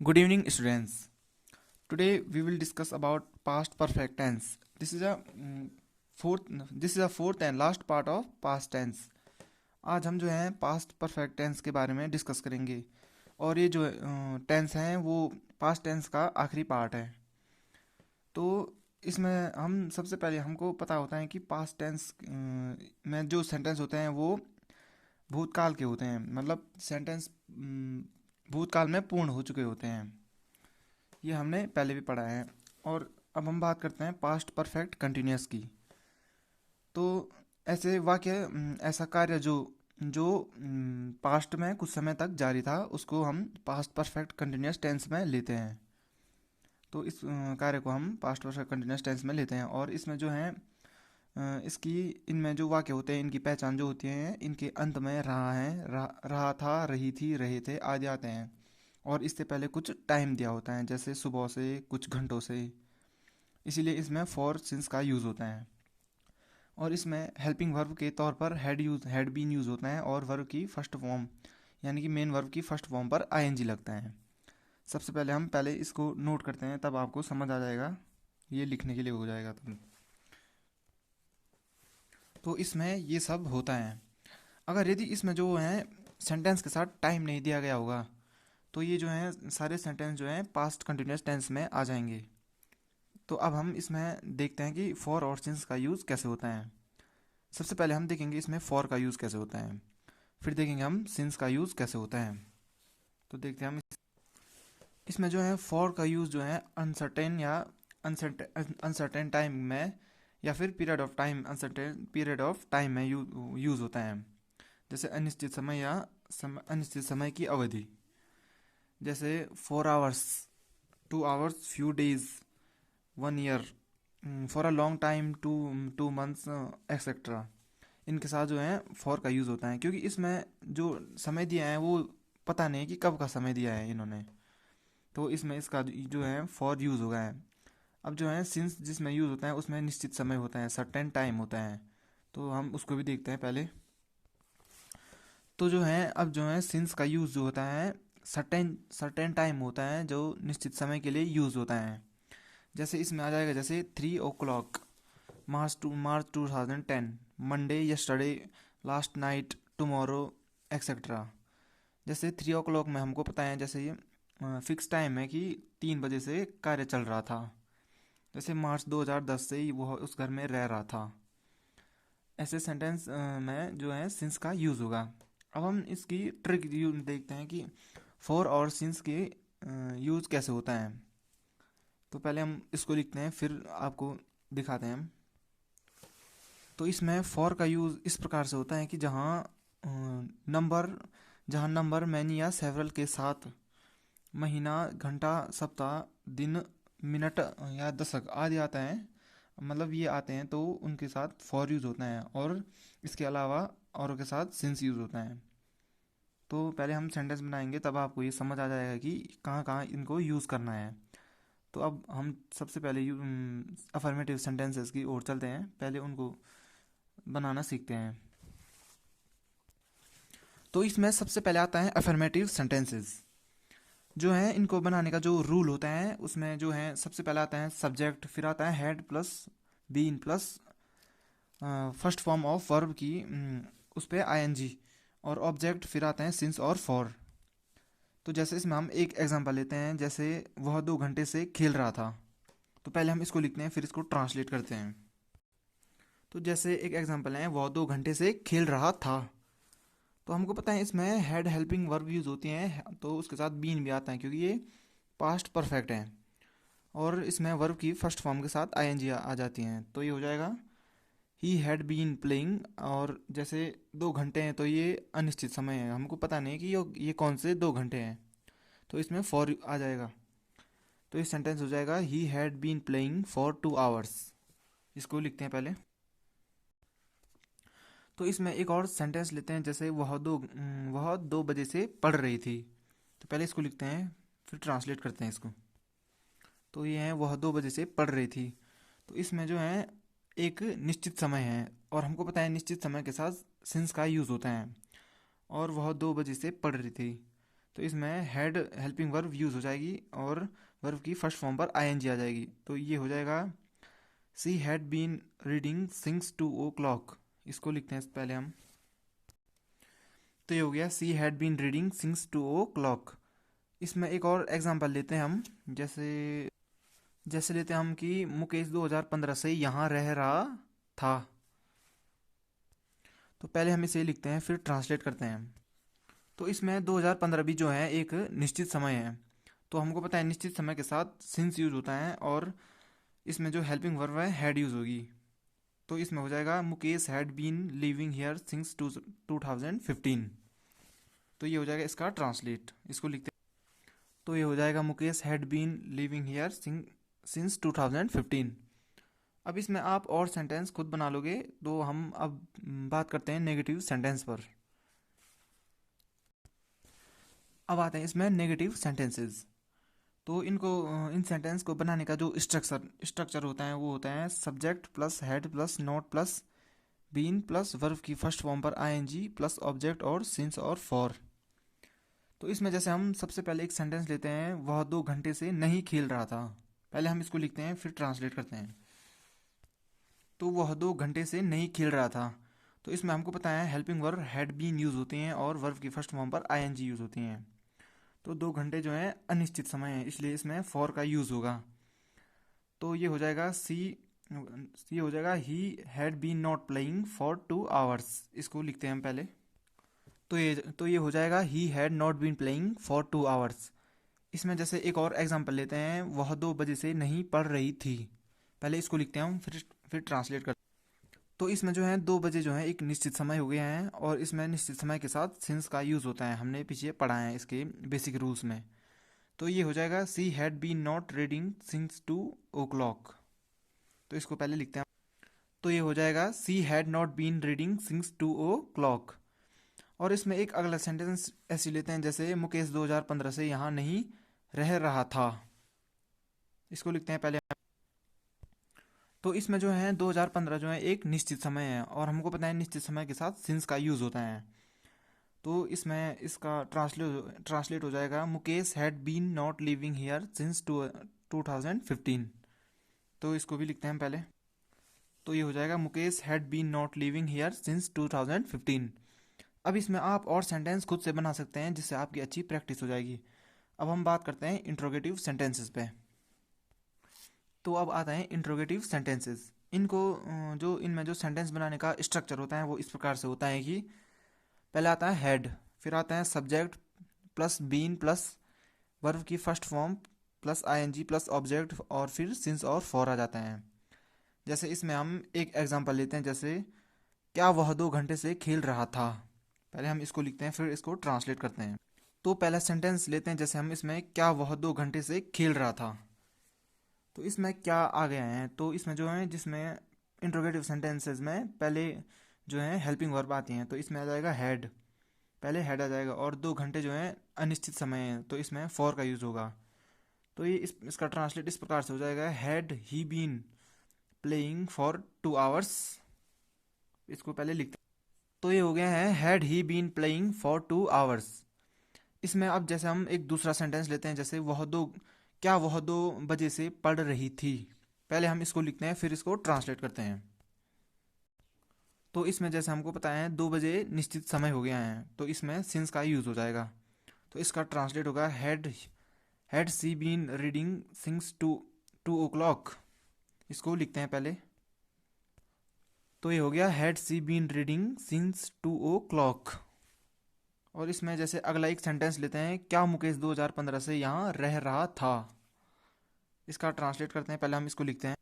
Good evening, students. Today we will discuss about past perfect tense. Fourth. This is a fourth and last part of past tense. आज हम जो है past perfect tense के बारे में discuss करेंगे और ये जो टेंस है वो पास्ट टेंस का आखिरी पार्ट है। तो इसमें हम सबसे पहले हमको पता होता है कि पास्ट टेंस में जो सेंटेंस होते हैं वो भूतकाल के होते हैं, मतलब सेंटेंस भूतकाल में पूर्ण हो चुके होते हैं। ये हमने पहले भी पढ़ा है। और अब हम बात करते हैं पास्ट परफेक्ट कंटिन्यूअस की। तो ऐसे वाक्य ऐसा कार्य जो जो पास्ट में कुछ समय तक जारी था उसको हम पास्ट परफेक्ट कंटिन्यूअस टेंस में लेते हैं। तो इस कार्य को हम पास्ट परफेक्ट कंटिन्यूअस टेंस में लेते हैं और इसमें जो है इसकी इनमें जो वाक्य होते हैं इनकी पहचान जो होती है, इनके अंत में रहा है, रहा था, रही थी, रहे थे आदि आते हैं। और इससे पहले कुछ टाइम दिया होता है, जैसे सुबह से, कुछ घंटों से। इसीलिए इसमें फॉर सिंस का यूज़ होता है। और इसमें हेल्पिंग वर्ब के तौर पर हैड बीन यूज़ होता है और वर्ब की फर्स्ट फॉर्म यानी कि मेन वर्ब की फर्स्ट फॉर्म पर आईएनजी लगता है। सबसे पहले हम इसको नोट करते हैं, तब आपको समझ आ जाएगा, ये लिखने के लिए हो जाएगा तब। तो इसमें ये सब होता है। अगर यदि इसमें जो है सेंटेंस के साथ टाइम नहीं दिया गया होगा तो ये जो है सारे सेंटेंस जो हैं पास्ट कंटिन्यूअस टेंस में आ जाएंगे। तो अब हम इसमें देखते हैं कि फॉर और सिंस का यूज़ कैसे होता है। सबसे पहले हम देखेंगे इसमें फॉर का यूज़ कैसे होता है, फिर देखेंगे हम सिंस का यूज़ कैसे होता है। तो देखते हैं हम इसमें जो है फॉर का यूज़ जो है अनसर्टेन या अनसर्टेन टाइम में या फिर period of time, uncertain period of time में यूज़ होता है। जैसे अनिश्चित समय या अनिश्चित समय की अवधि, जैसे 4 hours, 2 hours, few days, 1 year, for a long time, 2 months, etcetera. इनके साथ जो है फॉर का यूज़ होता है, क्योंकि इसमें जो समय दिया है वो पता नहीं कि कब का समय दिया है इन्होंने। तो इसमें इसका जो है फॉर यूज़ होगा है। अब जो है सिंस जिसमें यूज़ होता है उसमें निश्चित समय होता है, सर्टेन टाइम होता है। तो हम उसको भी देखते हैं पहले। तो जो है अब जो है सिंस का यूज़ जो होता है सर्टेन सर्टेन टाइम होता है, जो निश्चित समय के लिए यूज़ होता है। जैसे इसमें आ जाएगा, जैसे 3 o'clock, मार्च 2010, Monday, yesterday, last night, tomorrow, etcetera. जैसे 3 o'clock में हमको पता है, जैसे ये फिक्स टाइम है कि 3 बजे से कार्य चल रहा था। जैसे मार्च 2010 से ही वो उस घर में रह रहा था। ऐसे सेंटेंस में जो है सिंस का यूज़ होगा। अब हम इसकी ट्रिक देखते हैं कि फॉर और सिंस के यूज़ कैसे होता है। तो पहले हम इसको लिखते हैं, फिर आपको दिखाते हैं हम। तो इसमें फॉर का यूज़ इस प्रकार से होता है कि नंबर जहाँ नंबर मैनी या सेवरल के साथ महीना, घंटा, सप्ताह, दिन, मिनट या दशक आदि आता है, मतलब ये आते हैं, तो उनके साथ फॉर यूज़ होता है। और इसके अलावा औरों के साथ सिंस यूज़ होता है। तो पहले हम सेंटेंस बनाएंगे, तब आपको ये समझ आ जाएगा कि कहाँ कहाँ इनको यूज़ करना है। तो अब हम सबसे पहले अफर्मेटिव सेंटेंसेस की ओर चलते हैं, पहले उनको बनाना सीखते हैं। तो इसमें सबसे पहले आता है अफर्मेटिव सेंटेंसेस। जो है इनको बनाने का जो रूल होता है उसमें जो है सबसे पहले आता है सब्जेक्ट, फिर आता है had plus been plus first form of verb की उस पर आईएनजी और ऑब्जेक्ट, फिर आते हैं सिंस और फॉर। तो जैसे इसमें हम एक एग्जांपल लेते हैं, जैसे वह 2 घंटे से खेल रहा था। तो पहले हम इसको लिखते हैं, फिर इसको ट्रांसलेट करते हैं। तो जैसे एक एग्जांपल है, वह 2 घंटे से खेल रहा था। तो हमको पता है इसमें हेड हेल्पिंग वर्ब यूज़ होती हैं, तो उसके साथ बीन भी आता है क्योंकि ये पास्ट परफेक्ट है। और इसमें वर्ब की फर्स्ट फॉर्म के साथ आईएनजी आ जाती हैं, तो ये हो जाएगा ही हैड बीन प्लेइंग। और जैसे 2 घंटे हैं तो ये अनिश्चित समय है, हमको पता नहीं कि ये कौन से 2 घंटे हैं, तो इसमें फॉर आ जाएगा। तो ये सेंटेंस हो जाएगा he had been playing for 2 hours. इसको लिखते हैं पहले। तो इसमें एक और सेंटेंस लेते हैं, जैसे वह 2 बजे से पढ़ रही थी। तो पहले इसको लिखते हैं, फिर ट्रांसलेट करते हैं इसको। तो ये है वह 2 बजे से पढ़ रही थी। तो इसमें जो है एक निश्चित समय है, और हमको पता है निश्चित समय के साथ सिंस का यूज़ होता है। और वह 2 बजे से पढ़ रही थी, तो इसमें हैड हेल्पिंग वर्ब यूज़ हो जाएगी और वर्ब की फर्स्ट फॉर्म पर आईएनजी आ जाएगी। तो ये हो जाएगा she had been reading since 2 o'clock। इसको लिखते हैं पहले हम। तो ये हो गया she had been reading since 2 o'clock। इसमें एक और एग्जांपल लेते हैं हम। जैसे जैसे लेते हैं हम कि मुकेश 2015 से यहाँ रह रहा था। तो पहले हम इसे लिखते हैं फिर ट्रांसलेट करते हैं। तो इसमें 2015 भी जो है एक निश्चित समय है। तो हमको पता है निश्चित समय के साथ सिंस यूज होता है और इसमें जो हेल्पिंग वर्ब है हैड यूज होगी। तो इसमें हो जाएगा Mukesh had been living here since 2015। तो ये हो जाएगा इसका ट्रांसलेट। इसको लिखते हैं। तो ये हो जाएगा Mukesh had been living here since 2015। अब इसमें आप और सेंटेंस खुद बना लोगे। तो हम अब बात करते हैं नेगेटिव सेंटेंस पर। अब आते हैं इसमें नेगेटिव सेंटेंसेस। तो इनको इन सेंटेंस को बनाने का जो स्ट्रक्चर होता है वो होता है subject plus had plus not plus been plus verb की फर्स्ट फॉर्म पर आईएनजी प्लस ऑब्जेक्ट और सिंस और फॉर। तो इसमें जैसे हम सबसे पहले एक सेंटेंस लेते हैं, वह 2 घंटे से नहीं खेल रहा था। पहले हम इसको लिखते हैं फिर ट्रांसलेट करते हैं। तो वह 2 घंटे से नहीं खेल रहा था। तो इसमें हमको पता है helping verb had been use होती हैं और वर्ब की फर्स्ट फॉर्म पर आईएनजी यूज होती हैं। तो 2 घंटे जो है अनिश्चित समय है, इसलिए इसमें फॉर का यूज होगा। तो ये हो जाएगा सी हो जाएगा he had been not playing for 2 hours। इसको लिखते हैं हम पहले। तो ये हो जाएगा he had not been playing for 2 hours। इसमें जैसे एक और एग्जांपल लेते हैं, वह 2 बजे से नहीं पढ़ रही थी। पहले इसको लिखते हैं हम फिर ट्रांसलेट करते हैं। तो इसमें जो है 2 बजे जो है एक निश्चित समय हो गया है और इसमें निश्चित समय के साथ सिंस का यूज़ होता है। हमने पीछे पढ़ा है इसके बेसिक रूल्स में। तो ये हो जाएगा she had been not reading since 2 o'clock। तो इसको पहले लिखते हैं। तो ये हो जाएगा she had not been reading since 2 o'clock। और इसमें एक अगला सेंटेंस ऐसे लेते हैं, जैसे मुकेश 2015 से यहाँ नहीं रह रहा था। इसको लिखते हैं पहले। तो इसमें जो है 2015 जो है एक निश्चित समय है और हमको पता है निश्चित समय के साथ सिंस का यूज़ होता है। तो इसमें इसका ट्रांसलेट हो जाएगा Mukesh had been not living here since 2015। तो इसको भी लिखते हैं पहले। तो ये हो जाएगा Mukesh had been not living here since 2015। अब इसमें आप और सेंटेंस खुद से बना सकते हैं जिससे आपकी अच्छी प्रैक्टिस हो जाएगी। अब हम बात करते हैं इंट्रोगेटिव सेंटेंसेस पे। तो अब आता है इंट्रोगेटिव सेंटेंसेस। इनको जो इनमें जो सेंटेंस बनाने का स्ट्रक्चर होता है वो इस प्रकार से होता है कि पहले आता है हेड, फिर आता है subject plus been plus verb की first form plus ING plus object और फिर सिंस और फॉर आ जाता है। जैसे इसमें हम एक एग्जांपल लेते हैं, जैसे क्या वह 2 घंटे से खेल रहा था। पहले हम इसको लिखते हैं फिर इसको ट्रांसलेट करते हैं। तो पहला सेंटेंस लेते हैं, जैसे हम इसमें क्या वह 2 घंटे से खेल रहा था। तो इसमें क्या आ गया है, तो इसमें जो है जिसमें इंट्रोगेटिव सेंटेंसेस में पहले जो है हेल्पिंग वर्ब आती हैं, तो इसमें आ जाएगा हेड। पहले हेड आ जाएगा और 2 घंटे जो है अनिश्चित समय है, तो इसमें फॉर का यूज़ होगा। तो ये इसका ट्रांसलेट इस प्रकार से हो जाएगा had he been playing for 2 hours। इसको पहले लिखते हैं। तो ये हो गया है had he been playing for 2 hours। इसमें अब जैसे हम एक दूसरा सेंटेंस लेते हैं, जैसे क्या वह 2 बजे से पढ़ रही थी। पहले हम इसको लिखते हैं फिर इसको ट्रांसलेट करते हैं। तो इसमें जैसे हमको पता है 2 बजे निश्चित समय हो गया है, तो इसमें सिंस का यूज़ हो जाएगा। तो इसका ट्रांसलेट होगा had she been reading since 2 o'clock। इसको लिखते हैं पहले। तो ये हो गया had she been reading since 2 o'clock। और इसमें जैसे अगला एक सेंटेंस लेते हैं, क्या मुकेश 2015 से यहाँ रह रहा था। इसका ट्रांसलेट करते हैं। पहले हम इसको लिखते हैं।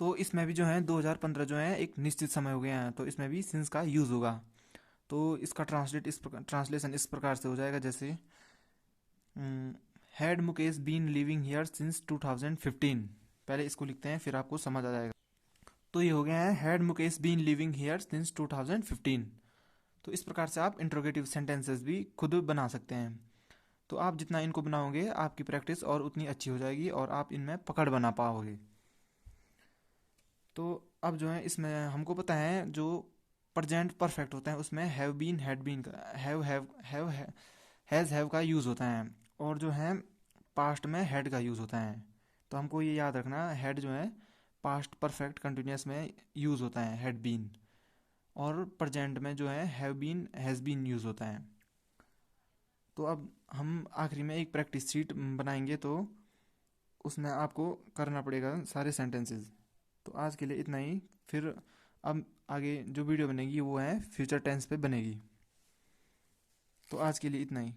तो इसमें भी जो है 2015 जो है एक निश्चित समय हो गया है, तो इसमें भी सिंस का यूज़ होगा। तो इसका ट्रांसलेशन इस प्रकार से हो जाएगा, जैसे had Mukesh been living here since 2015। पहले इसको लिखते हैं फिर आपको समझ आ जाएगा। तो ये हो गया है had Mukesh been living here since 2015। तो इस प्रकार से आप इंट्रोगेटिव सेंटेंसेस भी खुद बना सकते हैं। तो आप जितना इनको बनाओगे आपकी प्रैक्टिस और उतनी अच्छी हो जाएगी और आप इनमें पकड़ बना पाओगे। तो अब जो है इसमें हमको पता है जो प्रेजेंट परफेक्ट होता है उसमें have been had been has have का यूज़ होता है, और जो है पास्ट में हैड का यूज़ होता है। तो हमको ये याद रखना, हैड जो है पास्ट परफेक्ट कंटिन्यूस में यूज़ होता है, हैड बीन। और प्रेजेंट में जो है have been has been use होता है। तो अब हम आखिरी में एक प्रैक्टिस शीट बनाएंगे, तो उसमें आपको करना पड़ेगा सारे सेंटेंसेस। तो आज के लिए इतना ही। फिर अब आगे जो वीडियो बनेगी वो है फ्यूचर टेंस पे बनेगी। तो आज के लिए इतना ही।